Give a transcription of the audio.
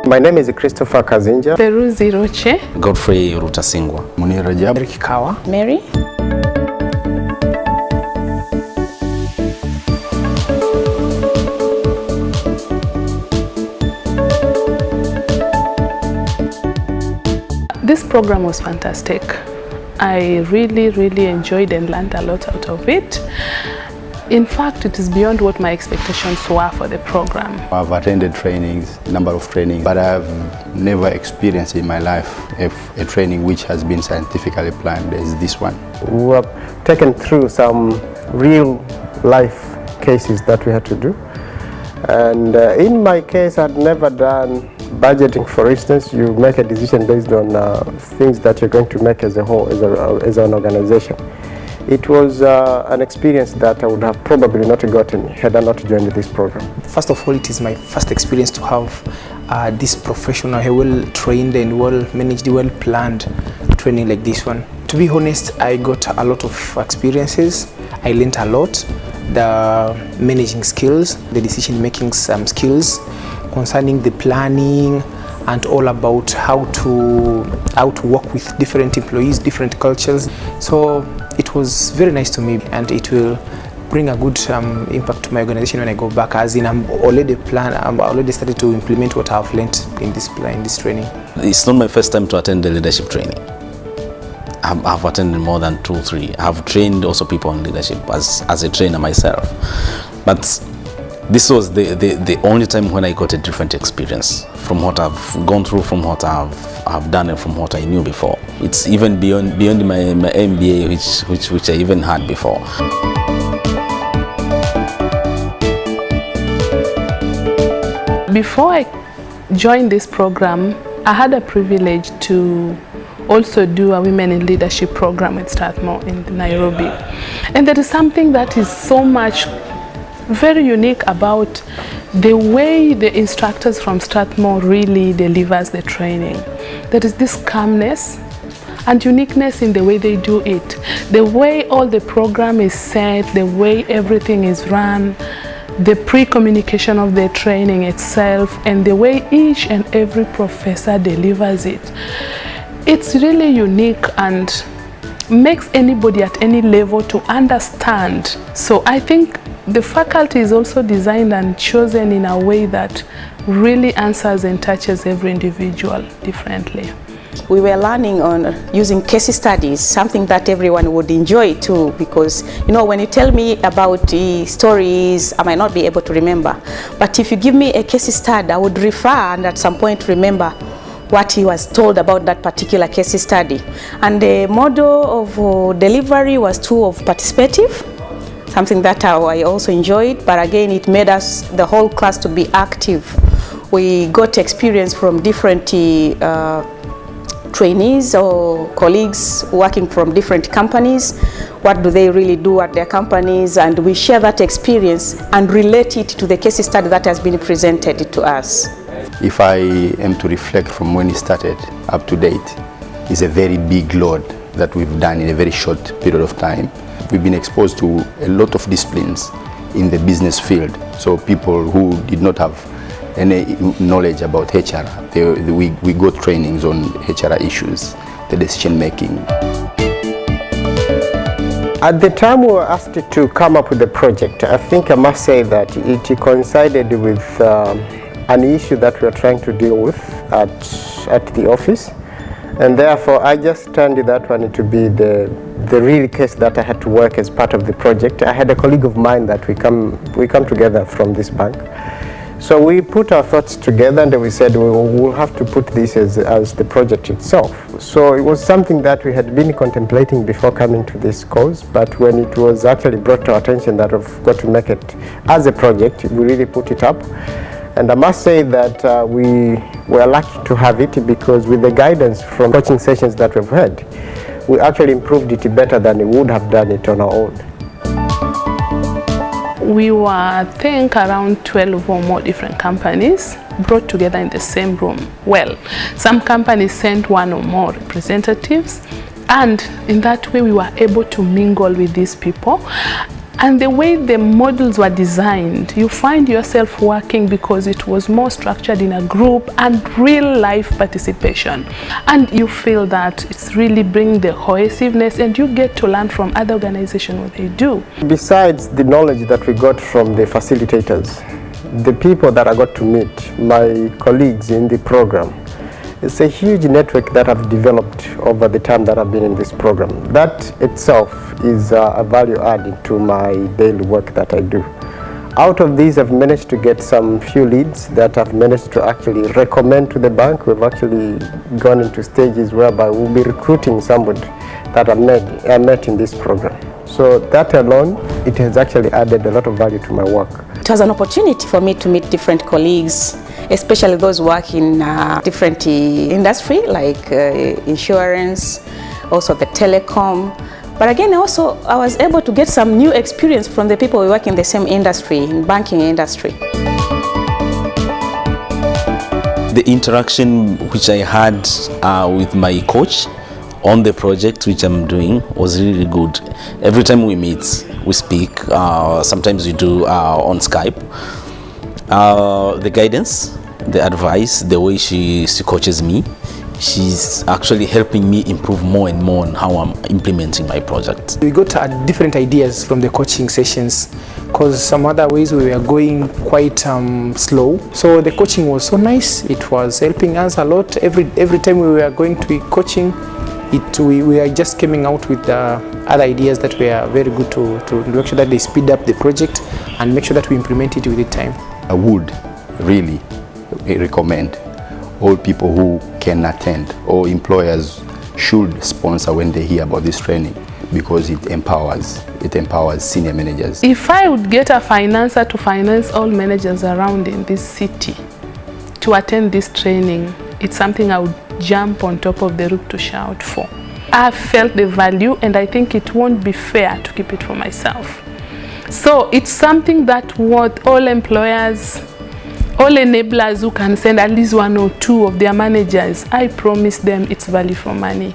My name is Christopher Kazinja. Peruzi Roche. Godfrey Rutasingwa. Munir Rajab. Kawa. Mary. This program was fantastic. I really enjoyed and learned a lot out of it. In fact, it is beyond what my expectations were for the program. I've attended trainings, number of trainings, but I've never experienced in my life a training which has been scientifically planned as this one. We were taken through some real life cases that we had to do. And in my case, I'd never done budgeting. For instance, you make a decision based on things that you're going to make as a whole, as an organization. It was an experience that I would have probably not gotten had I not joined this program. First of all, it is my first experience to have this professional, well-trained and well-managed, well-planned training like this one. To be honest, I got a lot of experiences. I learned a lot. The managing skills, the decision-making skills concerning the planning, and all about how to work with different employees, different cultures. So it was very nice to me, and it will bring a good impact to my organization when I go back, as in I'm already started to implement what I've learned in this training. It's not my first time to attend the leadership training. I've attended more than 2 or 3. I've trained also people on leadership as a trainer myself. But this was the only time when I got a different experience from what I've gone through, from what I've done, and from what I knew before. It's even beyond my MBA, which I even had before. Before I joined this program, I had a privilege to also do a Women in Leadership program at Strathmore in Nairobi. And there is something that is so much very unique about the way the instructors from Strathmore really delivers the training. There is this calmness and uniqueness in the way they do it. The way all the program is set, the way everything is run, the pre-communication of the training itself, and the way each and every professor delivers it. It's really unique and makes anybody at any level to understand. So I think the faculty is also designed and chosen in a way that really answers and touches every individual differently. We were learning on using case studies, something that everyone would enjoy too, because when you tell me about the stories, I might not be able to remember. But if you give me a case study, I would refer and at some point remember what he was told about that particular case study. And the model of delivery was too of participative, something that I also enjoyed, but again it made us, the whole class, to be active. We got experience from different trainees or colleagues working from different companies. What do they really do at their companies? And we share that experience and relate it to the case study that has been presented to us. If I am to reflect from when it started up to date, it's a very big load that we've done in a very short period of time. We've been exposed to a lot of disciplines in the business field. So people who did not have any knowledge about HR, we got trainings on HR issues, the decision making. At the time we were asked to come up with the project, I think I must say that it coincided with an issue that we are trying to deal with at the office, and therefore I just turned that one to be the real case that I had to work as part of the project. I had a colleague of mine that we come together from this bank, so we put our thoughts together and we said we'll have to put this as the project itself. So it was something that we had been contemplating before coming to this cause, but when it was actually brought to our attention that we've got to make it as a project, we really put it up. And I must say that we were lucky to have it, because with the guidance from coaching sessions that we've had, we actually improved it better than we would have done it on our own. We were, I think, around 12 or more different companies brought together in the same room. Well, some companies sent 1 or more representatives, and in that way we were able to mingle with these people. And the way the models were designed, you find yourself working because it was more structured in a group and real life participation. And you feel that it's really bringing the cohesiveness, and you get to learn from other organizations what they do. Besides the knowledge that we got from the facilitators, the people that I got to meet, my colleagues in the program, it's a huge network that I've developed over the time that I've been in this program. That itself is a value added to my daily work that I do. Out of these, I've managed to get some few leads that I've managed to actually recommend to the bank. We've actually gone into stages whereby we'll be recruiting somebody that I met in this program. So that alone, it has actually added a lot of value to my work. It was an opportunity for me to meet different colleagues, especially those who work in different industry like insurance, also the telecom. But again, also I was able to get some new experience from the people who work in the same industry, in banking industry. The interaction which I had with my coach on the project which I'm doing was really good. Every time we meet, we speak, sometimes we do on Skype. The guidance, the advice, the way she coaches me, she's actually helping me improve more and more on how I'm implementing my project. We got different ideas from the coaching sessions, because some other ways we were going quite slow. So the coaching was so nice. It was helping us a lot. Every time we were going to coaching, we were just coming out with other ideas that were very good to make sure that they speed up the project and make sure that we implement it within time. I would really recommend all people who can attend, or employers should sponsor when they hear about this training, because it empowers senior managers. If I would get a financer to finance all managers around in this city to attend this training, it's something I would jump on top of the roof to shout for. I've felt the value, and I think it won't be fair to keep it for myself. So it's something that what all employers, all enablers who can send at least 1 or 2 of their managers, I promise them it's value for money.